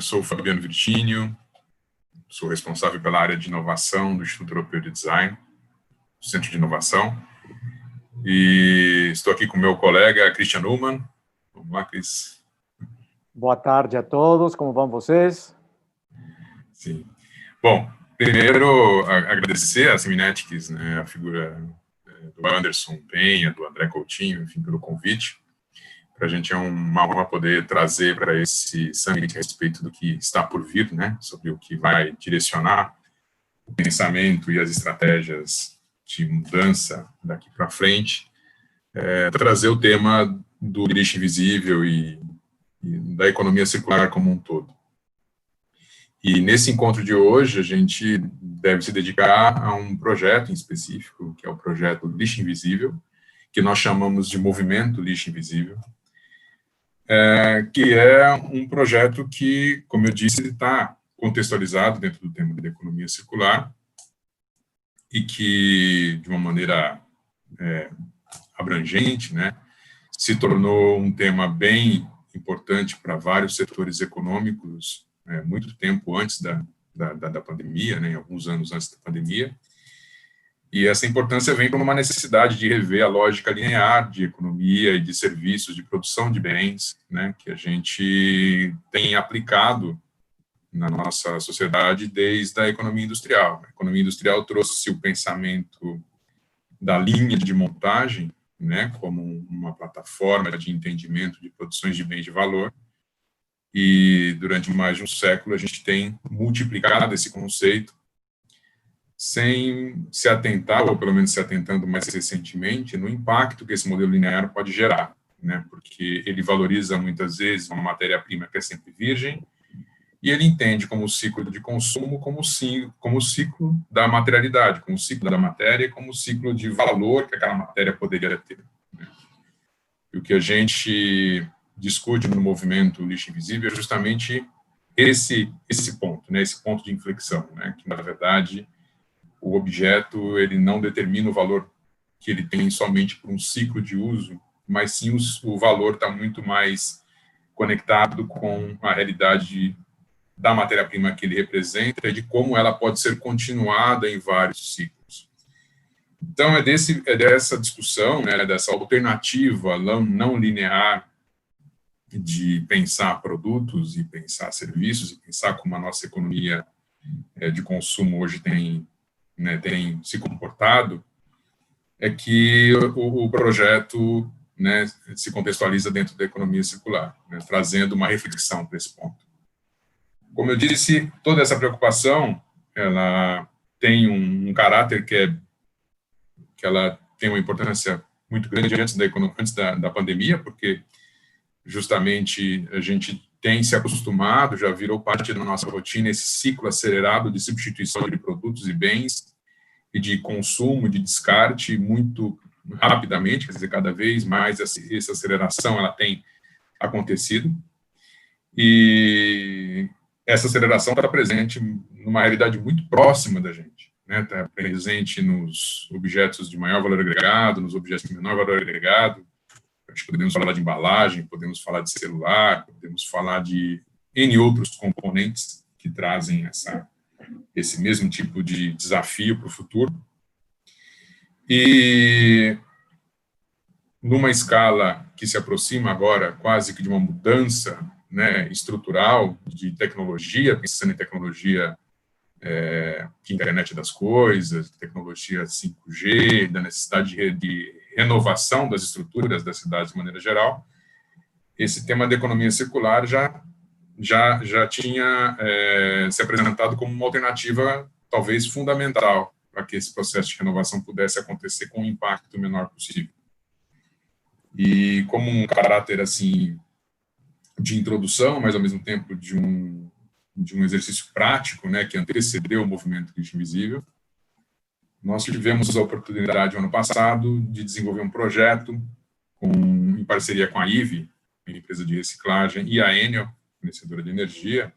Eu sou o Fabiano Virtínio, sou responsável pela área de inovação do Instituto Europeu de Design, do Centro de Inovação, e estou aqui com o meu colega Christian Ullmann. Vamos lá, Cris. Boa tarde a todos, como vão vocês? Sim. Bom, primeiro agradecer a Seminetics, né, a figura do Anderson Penha, do André Coutinho, enfim, pelo convite. Para a gente é uma honra poder trazer para esse summit a respeito do que está por vir, né, sobre o que vai direcionar o pensamento e as estratégias de mudança daqui para frente, trazer o tema do lixo invisível e da economia circular como um todo. E nesse encontro de hoje, a gente deve se dedicar a um projeto em específico, que é o projeto Lixo Invisível, que nós chamamos de Movimento Lixo Invisível, que é um projeto que, como eu disse, está contextualizado dentro do tema da economia circular e que, de uma maneira abrangente, né, se tornou um tema bem importante para vários setores econômicos, muito tempo antes da pandemia, né, alguns anos antes da pandemia. E essa importância vem por uma necessidade de rever a lógica linear de economia e de serviços, de produção de bens, né, que a gente tem aplicado na nossa sociedade desde a economia industrial. A economia industrial trouxe o pensamento da linha de montagem, né, como uma plataforma de entendimento de produções de bens de valor, e durante mais de um século a gente tem multiplicado esse conceito sem se atentar, ou pelo menos se atentando mais recentemente, no impacto que esse modelo linear pode gerar, né? Porque ele valoriza muitas vezes uma matéria-prima que é sempre virgem, e ele entende como o ciclo de consumo como o ciclo da materialidade, como o ciclo da matéria, como o ciclo de valor que aquela matéria poderia ter, né? E o que a gente discute no movimento Lixo Invisível é justamente esse ponto, né? Esse ponto de inflexão, né? Que, na verdade, o objeto ele não determina o valor que ele tem somente por um ciclo de uso, mas sim o valor está muito mais conectado com a realidade da matéria-prima que ele representa e de como ela pode ser continuada em vários ciclos. Então, é dessa discussão, né, dessa alternativa não linear de pensar produtos e pensar serviços e pensar como a nossa economia de consumo hoje tem se comportado, é que o projeto, né, se contextualiza dentro da economia circular, né, trazendo uma reflexão para esse ponto. Como eu disse, toda essa preocupação, ela tem um caráter que ela tem uma importância muito grande antes da pandemia, porque justamente a gente tem se acostumado, já virou parte da nossa rotina, esse ciclo acelerado de substituição de produtos e bens, e de consumo, de descarte, muito rapidamente, quer dizer, cada vez mais essa aceleração ela tem acontecido, e essa aceleração está presente numa realidade muito próxima da gente, né? Está presente nos objetos de maior valor agregado, nos objetos de menor valor agregado. Acho que podemos falar de embalagem, podemos falar de celular, podemos falar de N outros componentes que trazem esse mesmo tipo de desafio para o futuro. E numa escala que se aproxima agora quase que de uma mudança, né, estrutural de tecnologia, pensando em tecnologia de internet das coisas, tecnologia 5G, da necessidade de renovação das estruturas das cidades de maneira geral, esse tema da economia circular já tinha se apresentado como uma alternativa talvez fundamental para que esse processo de renovação pudesse acontecer com um impacto menor possível. E como um caráter assim de introdução, mas ao mesmo tempo de um exercício prático, né, que antecedeu o movimento Lixo Invisível, nós tivemos a oportunidade, no ano passado, de desenvolver um projeto em parceria com a IVE, a empresa de reciclagem, e a Enel, fornecedora de energia,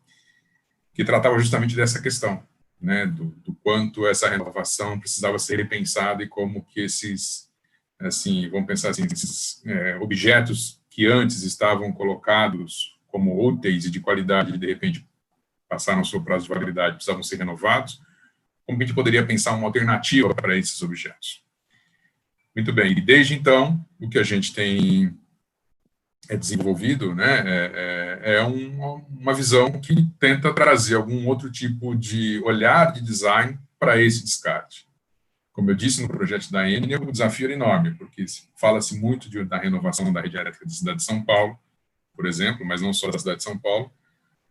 que tratava justamente dessa questão, né, do quanto essa renovação precisava ser repensada e como que esses, assim, vamos pensar assim, esses objetos que antes estavam colocados como úteis e de qualidade, de repente passaram o seu prazo de validade, precisavam ser renovados, como que a gente poderia pensar uma alternativa para esses objetos. Muito bem, e desde então, o que a gente tem desenvolvido, né, uma visão que tenta trazer algum outro tipo de olhar de design para esse descarte. Como eu disse no projeto da Enel, o desafio era enorme, porque fala-se muito da renovação da rede elétrica da cidade de São Paulo, por exemplo, mas não só da cidade de São Paulo,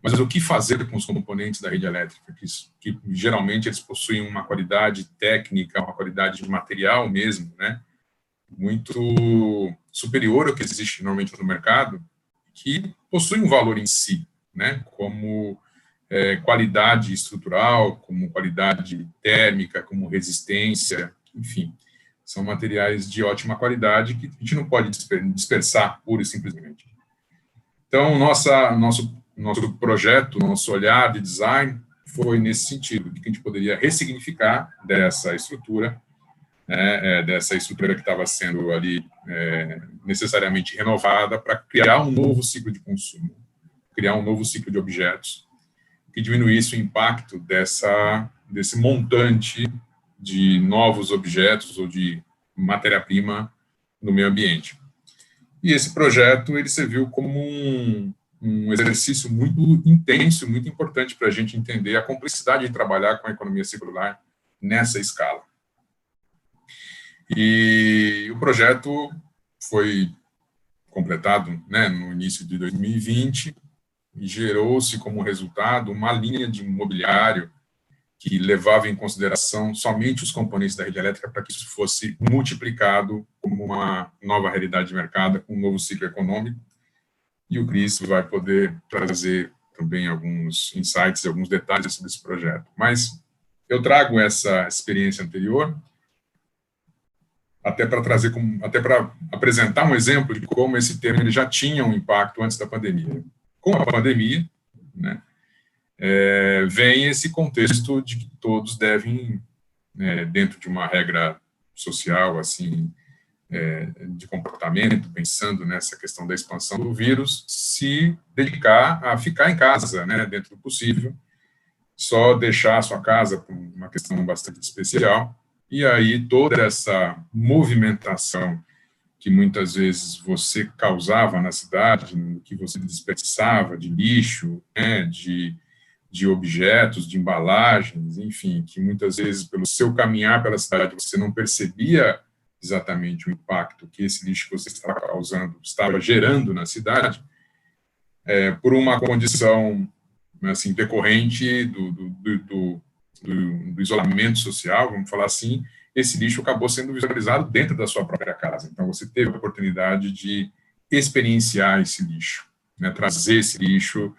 mas o que fazer com os componentes da rede elétrica, que geralmente eles possuem uma qualidade técnica, uma qualidade de material mesmo, né, muito superior ao que existe normalmente no mercado, que possui um valor em si, né, como qualidade estrutural, como qualidade térmica, como resistência, enfim, são materiais de ótima qualidade que a gente não pode dispersar pura e simplesmente. Então, nosso projeto, nosso olhar de design foi nesse sentido, de que a gente poderia ressignificar dessa estrutura, dessa estrutura que estava sendo ali necessariamente renovada para criar um novo ciclo de consumo, criar um novo ciclo de objetos que diminuísse o impacto desse montante de novos objetos ou de matéria-prima no meio ambiente. E esse projeto ele serviu como um exercício muito intenso, muito importante para a gente entender a complexidade de trabalhar com a economia circular nessa escala. E o projeto foi completado, né, no início de 2020 e gerou-se como resultado uma linha de imobiliário que levava em consideração somente os componentes da rede elétrica para que isso fosse multiplicado como uma nova realidade de mercado, com um novo ciclo econômico. E o Cris vai poder trazer também alguns insights e alguns detalhes sobre esse projeto. Mas eu trago essa experiência anterior até para apresentar um exemplo de como esse termo ele já tinha um impacto antes da pandemia. Com a pandemia, né, vem esse contexto de que todos devem, dentro de uma regra social, assim, de comportamento, pensando nessa questão da expansão do vírus, se dedicar a ficar em casa, né, dentro do possível, só deixar a sua casa por uma questão bastante especial, e aí toda essa movimentação que muitas vezes você causava na cidade, que você desperdiçava de lixo, né, de objetos, de embalagens, enfim, que muitas vezes pelo seu caminhar pela cidade você não percebia exatamente o impacto que esse lixo que você estava causando estava gerando na cidade, por uma condição assim decorrente do isolamento social, vamos falar assim, esse lixo acabou sendo visualizado dentro da sua própria casa. Então, você teve a oportunidade de experienciar esse lixo, né, trazer esse lixo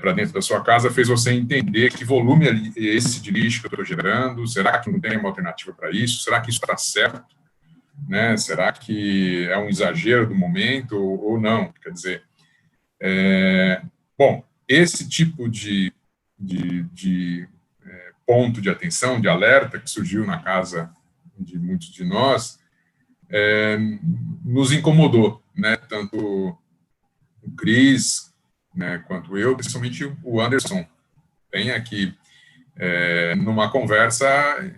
para dentro da sua casa, fez você entender que volume é esse de lixo que eu estou gerando, será que não tem uma alternativa para isso? Será que isso está certo? Né? Será que é um exagero do momento ou não? Quer dizer, bom, esse tipo de ponto de atenção, de alerta que surgiu na casa de muitos de nós, nos incomodou, né? Tanto o Cris, né, quanto eu, principalmente o Anderson, tem aqui, numa conversa,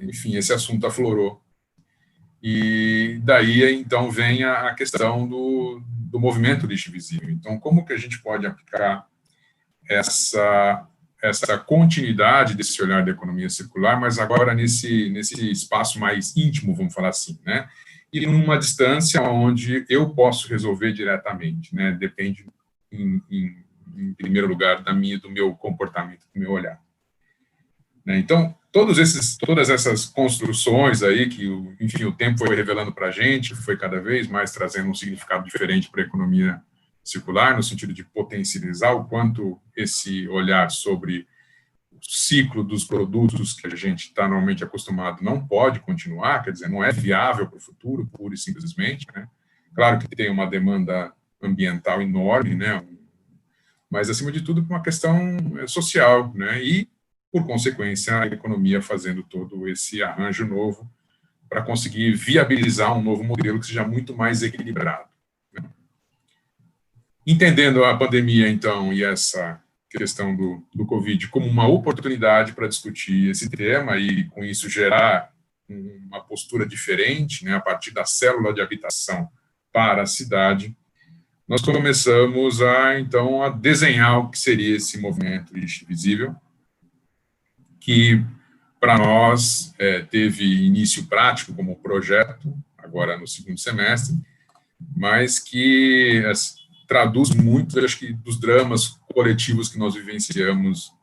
enfim, esse assunto aflorou. E daí, então, vem a questão do movimento lixo visível. Então, como que a gente pode aplicar essa continuidade desse olhar da economia circular, mas agora nesse espaço mais íntimo, vamos falar assim, né? E numa distância onde eu posso resolver diretamente, né? Depende, em primeiro lugar, do meu comportamento, do meu olhar. Né? Então, todas essas construções aí que, enfim, o tempo foi revelando para a gente, foi cada vez mais trazendo um significado diferente para a economia circular, no sentido de potencializar o quanto esse olhar sobre o ciclo dos produtos que a gente está normalmente acostumado não pode continuar, quer dizer, não é viável para o futuro, pura e simplesmente, né? Claro que tem uma demanda ambiental enorme, né? Mas, acima de tudo, uma questão social, né? E, por consequência, a economia fazendo todo esse arranjo novo para conseguir viabilizar um novo modelo que seja muito mais equilibrado. Entendendo a pandemia, então, e essa questão do Covid como uma oportunidade para discutir esse tema e, com isso, gerar uma postura diferente, né, a partir da célula de habitação para a cidade, nós começamos então, a desenhar o que seria esse movimento Lixo Invisível, que, para nós, teve início prático como projeto, agora no segundo semestre, mas que traduz muito, acho que, dos dramas coletivos que nós vivenciamos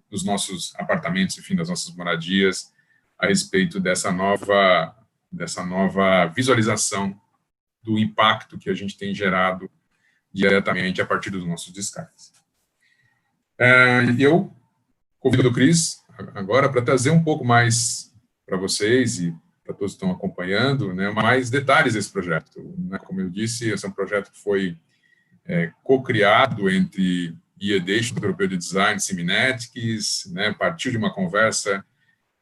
nos nossos apartamentos, enfim, das nossas moradias, a respeito dessa nova visualização do impacto que a gente tem gerado diretamente a partir dos nossos descartes. Eu convido o Cris agora para trazer um pouco mais para vocês e para todos que estão acompanhando, né, mais detalhes desse projeto. Né, como eu disse, esse é um projeto que foi co-criado entre IED, Instituto Europeu de Design, Siminetics, né, partiu de uma conversa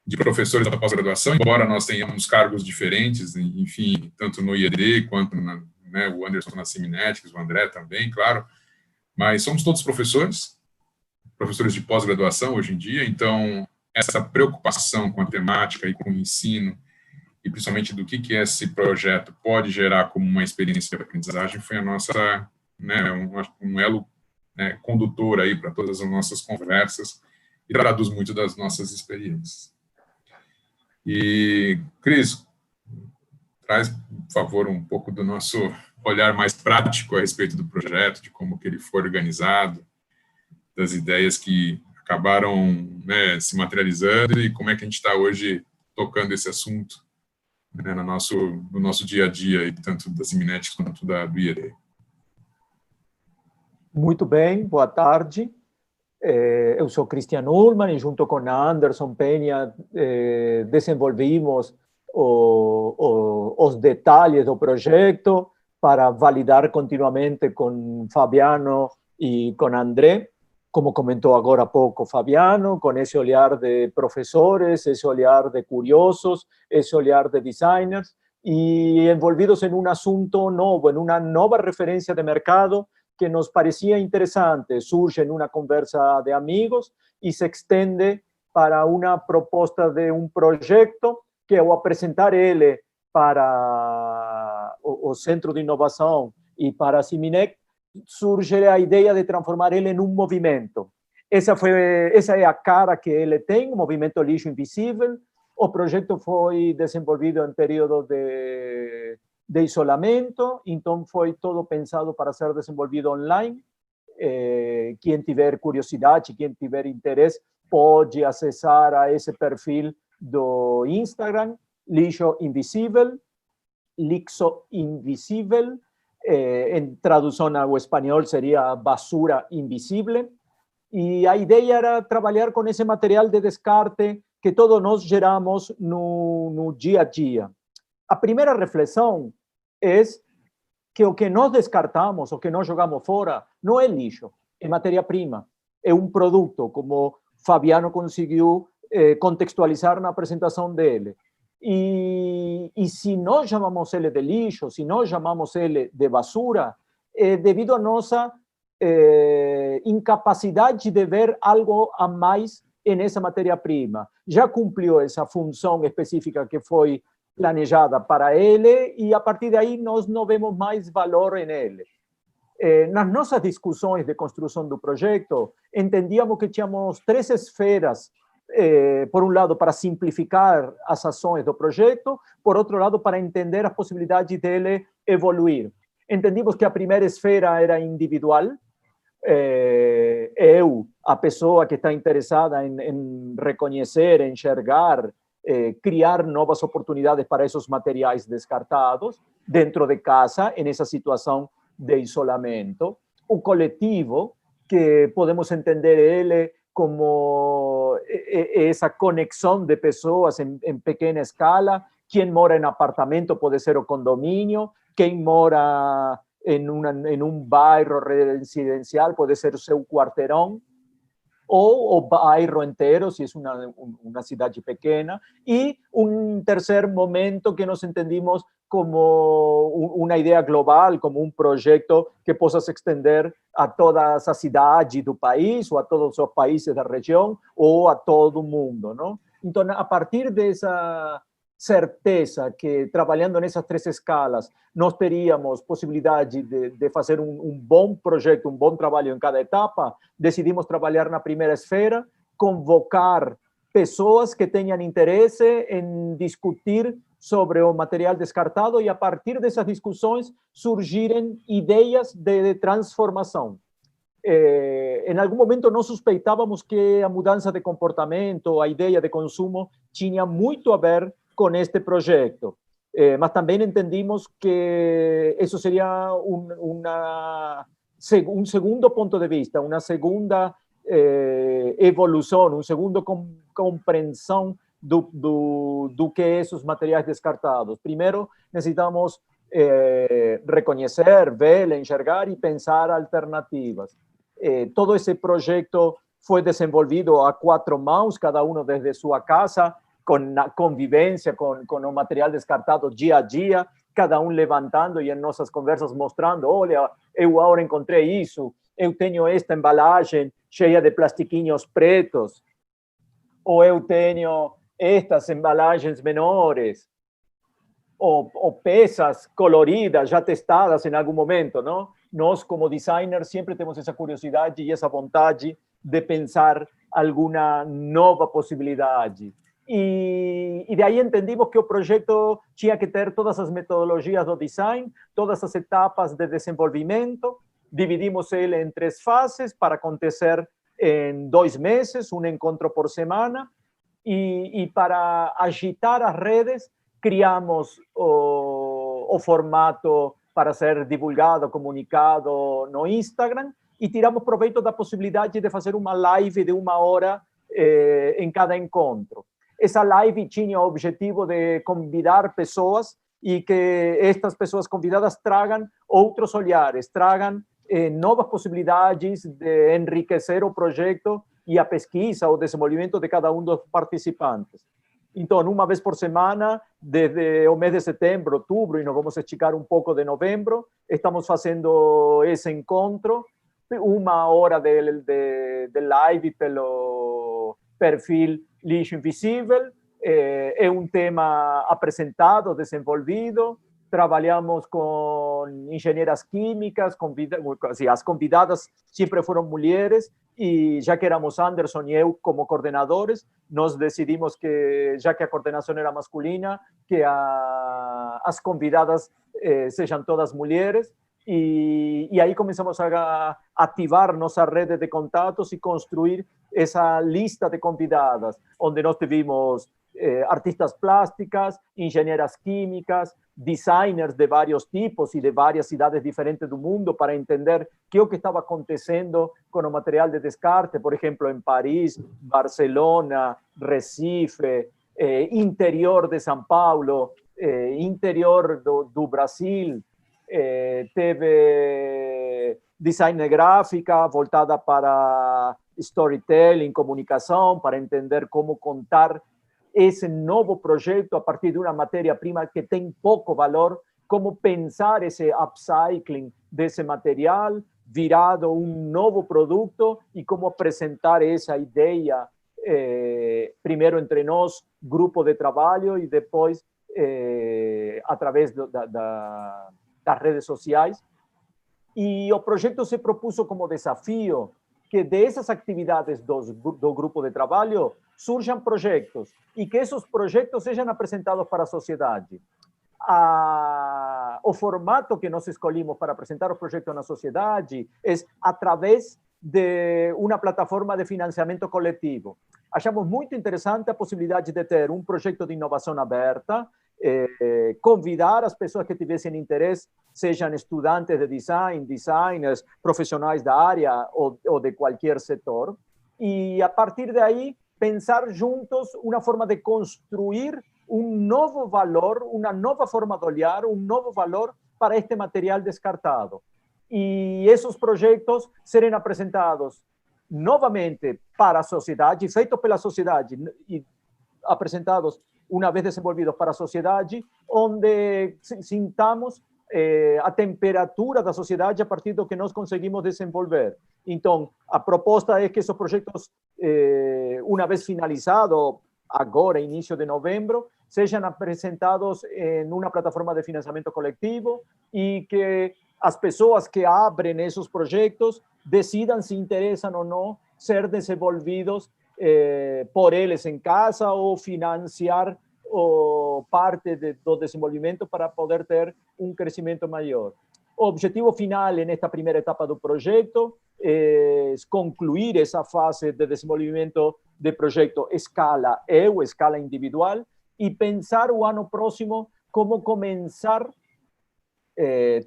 de professores da pós-graduação, embora nós tenhamos cargos diferentes, enfim, tanto no IED quanto o Anderson na Siminetics, o André também, claro, mas somos todos professores de pós-graduação hoje em dia, então essa preocupação com a temática e com o ensino, e principalmente do que esse projeto pode gerar como uma experiência de aprendizagem, foi a nossa, um elo condutor aí para todas as nossas conversas e traduz muito das nossas experiências. E, Cris, traz, por favor, um pouco do nosso olhar mais prático a respeito do projeto, de como que ele foi organizado, das ideias que acabaram se materializando e como é que a gente está hoje tocando esse assunto no nosso dia a dia, tanto da Siminetics quanto do IED. Muito bem, boa tarde. Eu sou Christian Ullmann e, junto com Anderson Penha, desenvolvimos os detalhes do projeto para validar continuamente com Fabiano e com André, como comentou agora há pouco Fabiano, com esse olhar de professores, esse olhar de curiosos, esse olhar de designers, e envolvidos em um assunto novo, em uma nova referência de mercado que nos parecía interesante. Surge en una conversa de amigos y se extiende para una proposta de un proyecto que, ao apresentar ele para o Centro de Inovação e para a Siminec, surge a ideia de transformar ele em um movimento. Essa é a cara que ele tem, o Movimento Lixo Invisível. O projeto foi desenvolvido em período de isolamento, então foi todo pensado para ser desenvolvido online. Quem tiver curiosidade, quem tiver interesse, pode acessar a esse perfil do Instagram, Lixo Invisível, Lixo Invisível, em tradução ao espanhol seria basura invisível, e a ideia era trabalhar com esse material de descarte que todos nós geramos no dia a dia. A primeira reflexão é que o que nós descartamos, o que nós jogamos fora, não é lixo, é matéria-prima, é um produto, como Fabiano conseguiu contextualizar na apresentação dele. E se nós chamamos ele de lixo, se nós chamamos ele de basura, é devido à nossa incapacidade de ver algo a mais nessa matéria-prima. Já cumpriu essa função específica que foi planejada para ele, e a partir daí nós não vemos mais valor nele. Nas nossas discussões de construção do projeto, entendíamos que tínhamos 3 esferas, por um lado, para simplificar as ações do projeto, por outro lado, para entender as possibilidades dele evoluir. Entendimos que a primeira esfera era individual. Eu, a pessoa que está interessada em reconhecer, enxergar, criar novas oportunidades para esses materiais descartados dentro de casa, nessa situação de isolamento. O coletivo, que podemos entender ele como essa conexão de pessoas em pequena escala. Quem mora em apartamento pode ser o condomínio, quem mora em um bairro residencial pode ser o seu quarteirão, ou o bairro inteiro, se é uma cidade pequena. E um terceiro momento que nós entendimos como uma ideia global, como um projeto que possa se estender a todas as cidades do país, ou a todos os países da região, ou a todo o mundo, não? Então, a partir dessa certeza que, trabalhando nessas 3 escalas, nós teríamos possibilidade de fazer um bom projeto, um bom trabalho em cada etapa, decidimos trabalhar na primeira esfera, convocar pessoas que tenham interesse em discutir sobre o material descartado e, a partir dessas discussões, surgirem ideias de transformação. Em algum momento, nós suspeitávamos que a mudança de comportamento, a ideia de consumo, tinha muito a ver com este projeto. Mas também entendimos que isso seria um segundo ponto de vista, uma segunda evolução, uma segunda compreensão do que é esses materiais descartados. Primeiro, necessitamos reconhecer, ver, enxergar e pensar alternativas. Todo esse projeto foi desenvolvido a 4 mãos, cada um desde sua casa, com a convivência com o material descartado dia a dia, cada um levantando e em nossas conversas mostrando, olha, eu agora encontrei isso, eu tenho esta embalagem cheia de plastiquinhos pretos, ou eu tenho estas embalagens menores, ou peças coloridas já testadas em algum momento, não? Nós, como designers, sempre temos essa curiosidade e essa vontade de pensar alguma nova possibilidade. E daí entendimos que o projeto tinha que ter todas as metodologias do design, todas as etapas de desenvolvimento, dividimos ele em 3 fases para acontecer em 2 meses, um encontro por semana, e para agitar as redes, criamos o formato para ser divulgado, comunicado no Instagram, e tiramos proveito da possibilidade de fazer uma live de 1 hora em cada encontro. Essa live tinha o objetivo de convidar pessoas e que estas pessoas convidadas tragam outros olhares, tragam novas possibilidades de enriquecer o projeto e a pesquisa, o desenvolvimento de cada um dos participantes. Então, uma vez por semana, desde o mês de setembro, outubro, e nós vamos esticar um pouco de novembro, estamos fazendo esse encontro, 1 hora de live pelo perfil Lixo Invisível, é um tema apresentado, desenvolvido, trabalhamos com engenheiras químicas, as convidadas sempre foram mulheres, e já que éramos Anderson e eu como coordenadores, nós decidimos que, já que a coordenação era masculina, que as convidadas sejam todas mulheres, e aí começamos a ativar nossa rede de contatos e construir essa lista de convidadas, onde nós tivemos artistas plásticas, engenheiras químicas, designers de vários tipos e de várias cidades diferentes do mundo para entender o que estava acontecendo com o material de descarte, por exemplo, em Paris, Barcelona, Recife, interior de São Paulo, interior do Brasil. Teve design gráfica voltada para storytelling, comunicação, para entender como contar esse novo projeto a partir de uma matéria-prima que tem pouco valor, como pensar esse upcycling desse material virado um novo produto e como apresentar essa ideia, primeiro entre nós, grupo de trabalho, e depois através das redes sociais. E o projeto se propôs como desafio que dessas atividades do grupo de trabalho surjam projetos e que esses projetos sejam apresentados para a sociedade. O formato que nós escolhimos para apresentar o projeto na sociedade é através de uma plataforma de financiamento coletivo. Achamos muito interessante a possibilidade de ter um projeto de inovação aberta, convidar as pessoas que tivessem interesse, sejam estudantes de design, designers, profissionais da área ou de qualquer setor, e a partir daí pensar juntos uma forma de construir um novo valor, uma nova forma de olhar, um novo valor para este material descartado. E esses projetos serem apresentados novamente para a sociedade, feitos pela sociedade e apresentados uma vez desenvolvidos para a sociedade, onde sintamos a temperatura da sociedade a partir do que nós conseguimos desenvolver. Então, a proposta é que esses projetos, uma vez finalizado, agora, início de novembro, sejam apresentados em uma plataforma de financiamento coletivo e que as pessoas que abrem esses projetos decidam se interessam ou não ser desenvolvidos por eles em casa ou financiar parte do desenvolvimento para poder ter crescimento maior. O objetivo final nesta primeira etapa do projeto é concluir essa fase de desenvolvimento de projeto escala ou escala individual e pensar o ano próximo como começar.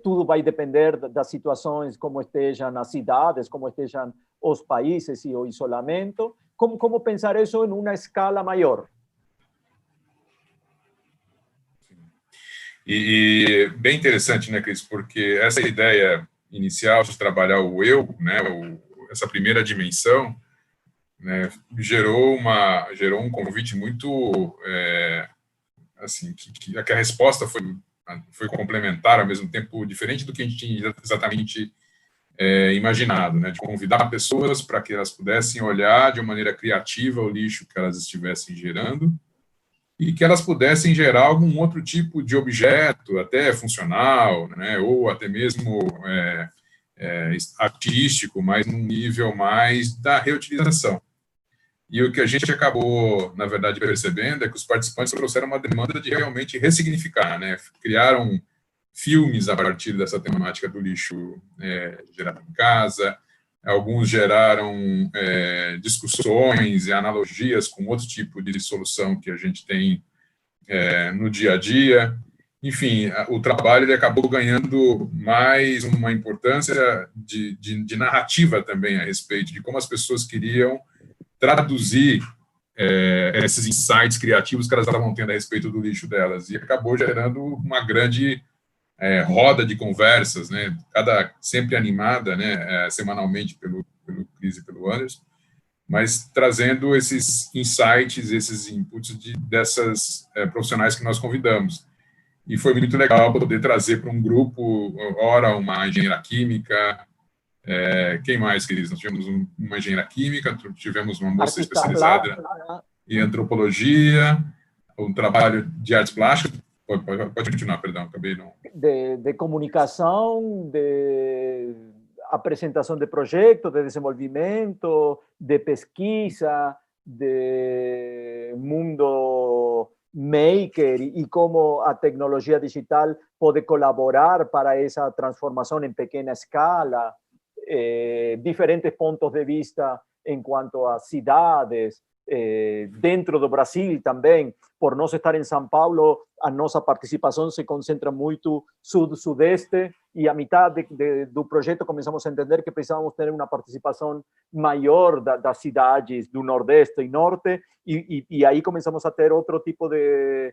Tudo vai depender das situações, como estejam as cidades, como estejam os países e o isolamento, como pensar isso em uma escala maior. E bem interessante, né, Cris, porque essa ideia inicial de trabalhar o eu, né, essa primeira dimensão, né, gerou um convite muito, assim, que a resposta foi complementar, ao mesmo tempo diferente do que a gente tinha exatamente imaginado, né, de convidar pessoas para que elas pudessem olhar de uma maneira criativa o lixo que elas estivessem gerando, e que elas pudessem gerar algum outro tipo de objeto, até funcional, né, ou até mesmo artístico, mas num nível mais da reutilização. E o que a gente acabou, na verdade, percebendo é que os participantes trouxeram uma demanda de realmente ressignificar, né, criaram filmes a partir dessa temática do lixo gerado em casa, alguns geraram discussões e analogias com outro tipo de solução que a gente tem no dia a dia. Enfim, o trabalho ele acabou ganhando mais uma importância de narrativa também a respeito de como as pessoas queriam traduzir esses insights criativos que elas estavam tendo a respeito do lixo delas, e acabou gerando uma grande roda de conversas, né, sempre animada, né, semanalmente pelo Cris e pelo Anderson, mas trazendo esses insights, esses inputs dessas profissionais que nós convidamos. E foi muito legal poder trazer para um grupo, ora uma engenheira química, quem mais, Cris? Nós tivemos uma engenheira química, tivemos uma moça especializada em antropologia, um trabalho de artes plásticas. Pode continuar, perdão, acabei não... De comunicação, de apresentação de projetos, de desenvolvimento, de pesquisa, de mundo maker e como a tecnologia digital pode colaborar para essa transformação em pequena escala, diferentes pontos de vista em quanto a cidades, dentro do Brasil também, por nós estar em São Paulo, a nossa participação se concentra muito sul-sudeste, e a metade do projeto começamos a entender que precisávamos ter uma participação maior das cidades do Nordeste e Norte, e aí começamos a ter outro tipo de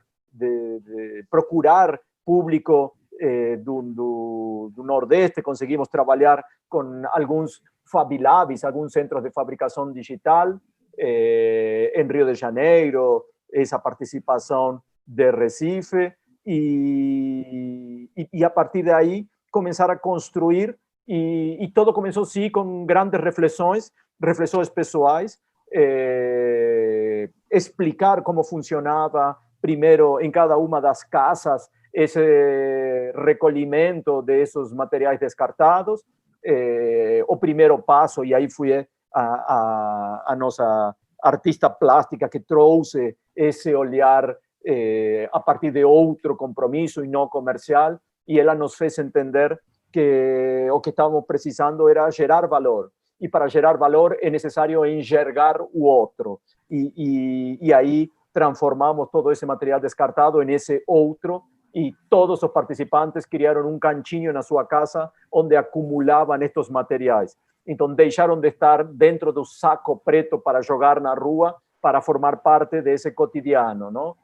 procurar público do Nordeste. Conseguimos trabalhar com alguns Fab Labs, alguns centros de fabricação digital, em Rio de Janeiro, essa participação de Recife, e a partir daí começar a construir, e todo começou sim com grandes reflexões pessoais, explicar como funcionava primeiro em cada uma das casas esse recolhimento desses materiais descartados, o primeiro passo, e aí foi a nossa artista plástica que trouxe esse olhar a partir de outro compromisso e não comercial, e ela nos fez entender que o que estávamos precisando era gerar valor, e para gerar valor é necessário enxergar o outro, e aí transformamos todo esse material descartado em esse outro, e todos os participantes criaram cantinho na sua casa onde acumulavam estes materiais. Então, deixaram de estar dentro do saco preto para jogar na rua, para formar parte desse cotidiano, não?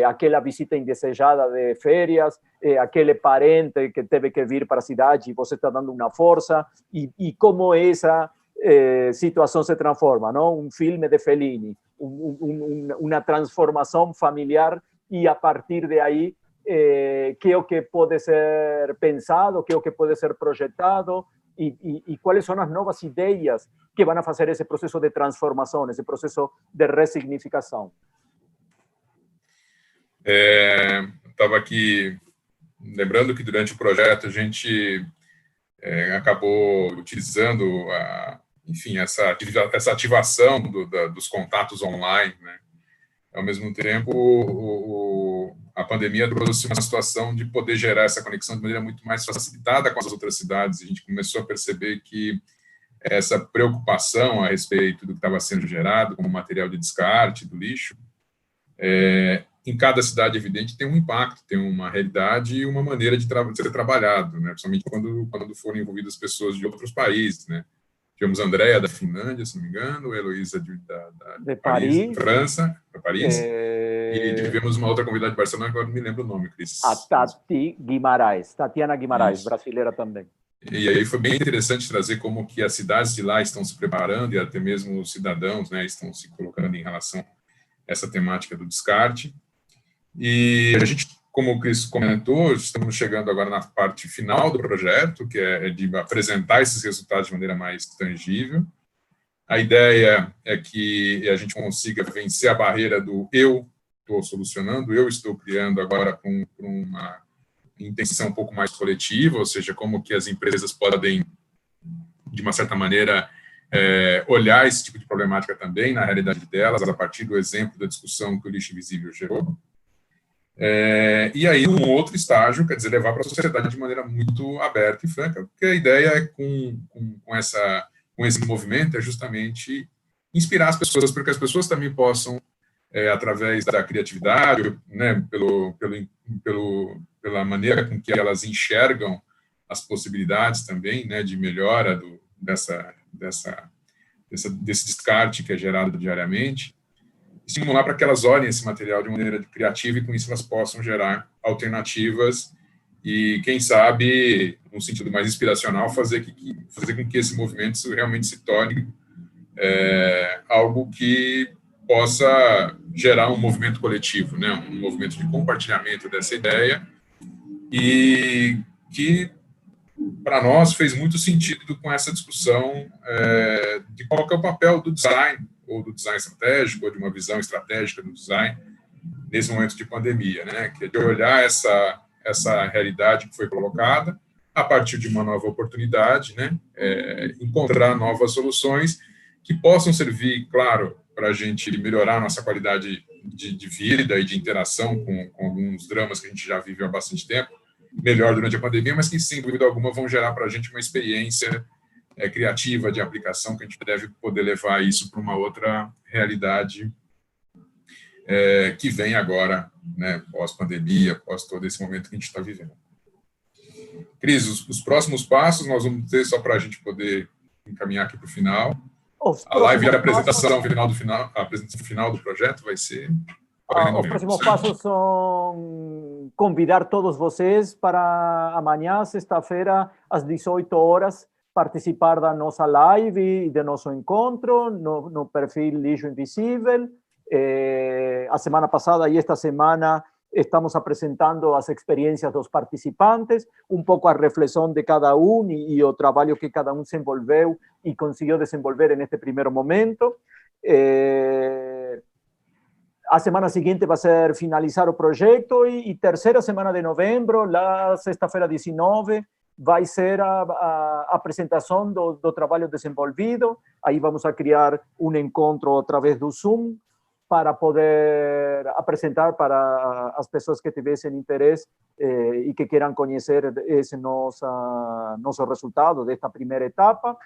Aquela visita indesejada de férias, aquele parente que teve que vir para a cidade e você está dando uma força, e como essa situação se transforma, não? Um filme de Fellini, uma transformação familiar e a partir de aí que é o que pode ser pensado, que é o que pode ser projetado e quais são as novas ideias que vão fazer esse processo de transformação, esse processo de ressignificação. Estava aqui lembrando que durante o projeto a gente acabou utilizando enfim, essa ativação dos contatos online, né? Ao mesmo tempo, a pandemia trouxe uma situação de poder gerar essa conexão de maneira muito mais facilitada com as outras cidades. A gente começou a perceber que essa preocupação a respeito do que estava sendo gerado como material de descarte, do lixo, em cada cidade, evidente, tem um impacto, tem uma realidade e uma maneira de ser trabalhado, né? Principalmente quando forem envolvidas pessoas de outros países, né? Tivemos a Andrea, da Finlândia, se não me engano, a Heloísa de Paris, da França, para Paris, e tivemos uma outra convidada de Barcelona, agora não me lembro o nome, Cris. A Tatiana Guimarães, isso. Brasileira também. E aí foi bem interessante trazer como que as cidades de lá estão se preparando e até mesmo os cidadãos, né, estão se colocando em relação a essa temática do descarte. E a gente, como o Cris comentou, estamos chegando agora na parte final do projeto, que é de apresentar esses resultados de maneira mais tangível. A ideia é que a gente consiga vencer a barreira do eu estou solucionando, eu estou criando agora com uma intenção um pouco mais coletiva, ou seja, como que as empresas podem, de uma certa maneira, olhar esse tipo de problemática também na realidade delas, a partir do exemplo da discussão que o lixo invisível gerou. E aí, um outro estágio, quer dizer, levar para a sociedade de maneira muito aberta e franca, porque a ideia com esse movimento é justamente inspirar as pessoas, para que as pessoas também possam, através da criatividade, né, pela maneira com que elas enxergam as possibilidades também, né, de melhora desse descarte que é gerado diariamente, estimular para que elas olhem esse material de maneira criativa e com isso elas possam gerar alternativas e, quem sabe, num sentido mais inspiracional, fazer com que esse movimento realmente se torne algo que possa gerar um movimento coletivo, né? Um movimento de compartilhamento dessa ideia e que, para nós, fez muito sentido com essa discussão de qual que é o papel do design, ou do design estratégico, ou de uma visão estratégica do design, nesse momento de pandemia, né? Que é de olhar essa realidade que foi colocada a partir de uma nova oportunidade, né? Encontrar novas soluções que possam servir, claro, para a gente melhorar a nossa qualidade de vida e de interação com alguns dramas que a gente já vive há bastante tempo, melhor durante a pandemia, mas que, sem dúvida alguma, vão gerar para a gente uma experiência criativa de aplicação, que a gente deve poder levar isso para uma outra realidade que vem agora, né, pós-pandemia, pós todo esse momento que a gente está vivendo. Cris, os próximos passos nós vamos ter, só para a gente poder encaminhar aqui para o final. A live e a apresentação final do projeto vai ser... Os próximos passos são convidar todos vocês para amanhã, sexta-feira, às 18 horas, participar da nossa live e do nosso encontro no perfil Lixo Invisível. A semana passada e esta semana estamos apresentando as experiências dos participantes, pouco a reflexão de cada e o trabalho que cada se envolveu e conseguiu desenvolver neste primeiro momento. A semana seguinte vai ser finalizar o projeto e terceira semana de novembro, lá sexta-feira 19, vai ser a apresentação do trabalho desenvolvido. Aí vamos a criar encontro através do Zoom para poder apresentar para as pessoas que tivessem interesse e que queiram conhecer esse nosso resultado desta primeira etapa.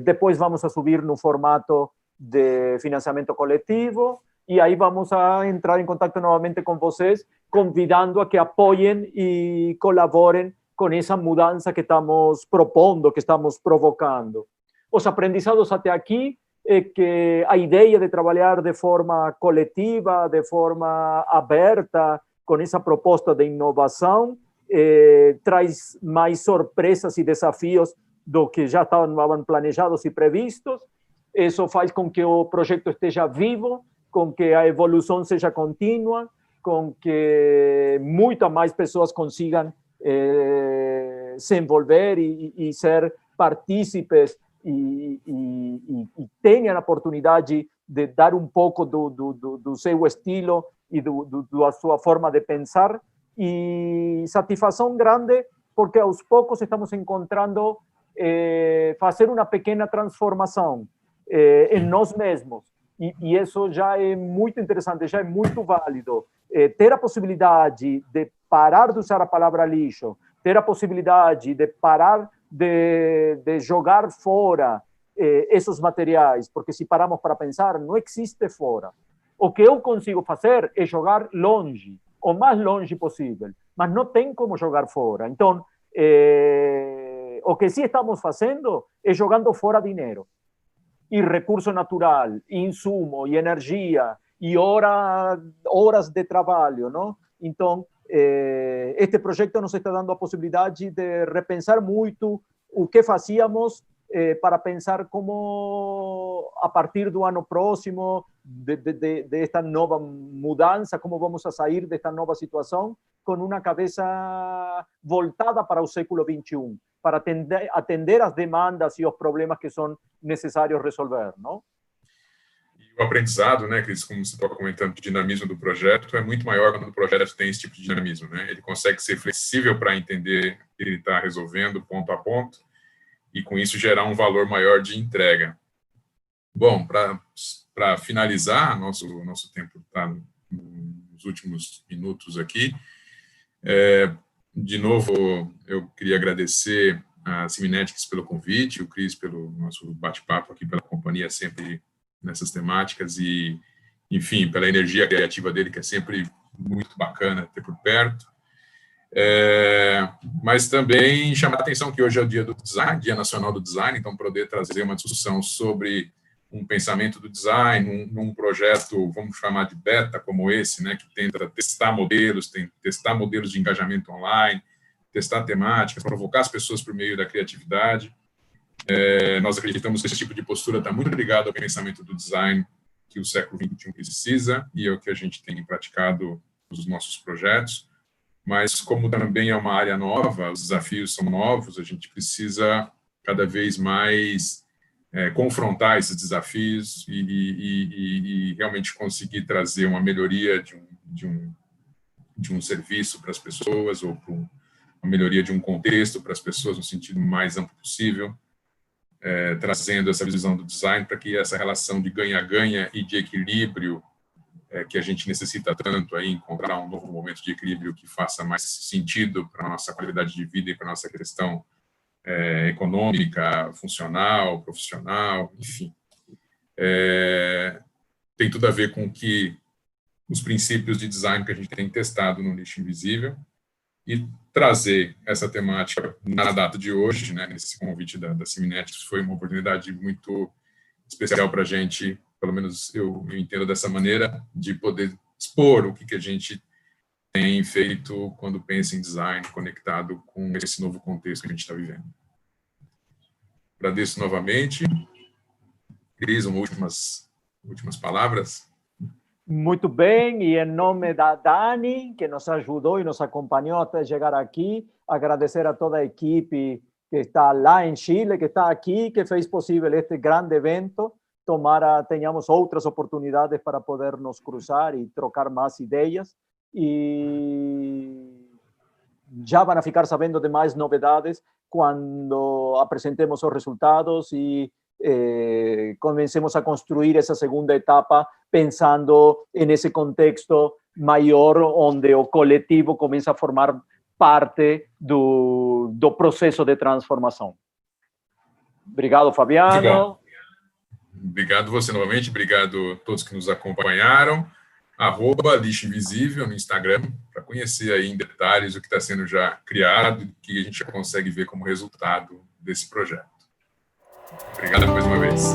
Depois vamos a subir no formato de financiamento coletivo e aí vamos a entrar em contato novamente com vocês, convidando a que apoiem e colaborem com essa mudança que estamos propondo, que estamos provocando. Os aprendizados até aqui é que a ideia de trabalhar de forma coletiva, de forma aberta, com essa proposta de inovação, traz mais surpresas e desafios do que já estavam planejados e previstos. Isso faz com que o projeto esteja vivo com que a evolução seja contínua, com que muitas mais pessoas consigam se envolver e ser partícipes e tenham a oportunidade de dar um pouco do seu estilo e da sua forma de pensar, e satisfação grande porque aos poucos estamos encontrando fazer uma pequena transformação em nós mesmos, e isso já é muito interessante, já é muito válido. Ter a possibilidade de parar de usar a palavra lixo, ter a possibilidade de parar de jogar fora esses materiais, porque se paramos para pensar, não existe fora. O que eu consigo fazer é jogar longe, o mais longe possível, mas não tem como jogar fora. Então, o que sim estamos fazendo é jogando fora dinheiro, e recurso natural, e insumo, e energia, e horas de trabalho, não? Então, este projeto nos está dando a possibilidade de repensar muito o que fazíamos, para pensar como, a partir do ano próximo, desta nova mudança, como vamos a sair desta nova situação, com uma cabeça voltada para o século XXI, para atender as demandas e os problemas que são necessários resolver, não? E o aprendizado, né, Cris, como você estava comentando, o dinamismo do projeto é muito maior quando o projeto tem esse tipo de dinamismo, né? Ele consegue ser flexível para entender o que ele está resolvendo ponto a ponto, e com isso gerar um valor maior de entrega. Bom, para finalizar, nosso tempo está nos últimos minutos aqui. De novo, eu queria agradecer a Seminetics pelo convite, o Cris pelo nosso bate-papo aqui, pela companhia sempre nessas temáticas e, enfim, pela energia criativa dele, que é sempre muito bacana ter por perto. Mas também chamar a atenção que hoje é o Dia do Design, Dia Nacional do Design, então poder trazer uma discussão sobre um pensamento do design, num projeto, vamos chamar de beta como esse, né, que tenta testar modelos de engajamento online, testar temáticas, provocar as pessoas por meio da criatividade. Nós acreditamos que esse tipo de postura está muito ligado ao pensamento do design que o século XXI precisa, e é o que a gente tem praticado nos nossos projetos. Mas como também é uma área nova, os desafios são novos, a gente precisa cada vez mais confrontar esses desafios e realmente conseguir trazer uma melhoria de um serviço para as pessoas, ou uma melhoria de um contexto para as pessoas no sentido mais amplo possível, trazendo essa visão do design para que essa relação de ganha-ganha e de equilíbrio que a gente necessita tanto, aí encontrar um novo momento de equilíbrio que faça mais sentido para a nossa qualidade de vida e para a nossa questão econômica, funcional, profissional, enfim. Tem tudo a ver com os princípios de design que a gente tem testado no Nicho Invisível, e trazer essa temática na data de hoje, né, nesse convite da Seminetics, foi uma oportunidade muito especial para a gente, pelo menos eu entendo dessa maneira, de poder expor o que a gente tem feito quando pensa em design conectado com esse novo contexto que a gente está vivendo. Agradeço novamente. Cris, últimas palavras. Muito bem, e em nome da Dani, que nos ajudou e nos acompanhou até chegar aqui, agradecer a toda a equipe que está lá em Chile, que está aqui, que fez possível este grande evento. Tomara tenhamos outras oportunidades para poder nos cruzar e trocar mais ideias, e já vão ficar sabendo de mais novidades quando apresentemos os resultados e comencemos a construir essa segunda etapa, pensando nesse contexto maior, onde o coletivo começa a formar parte do processo de transformação. Obrigado, Fabiano. Obrigado você novamente, obrigado a todos que nos acompanharam. @Lixo Invisível no Instagram, para conhecer aí em detalhes o que está sendo já criado e que a gente já consegue ver como resultado desse projeto. Obrigado mais uma vez.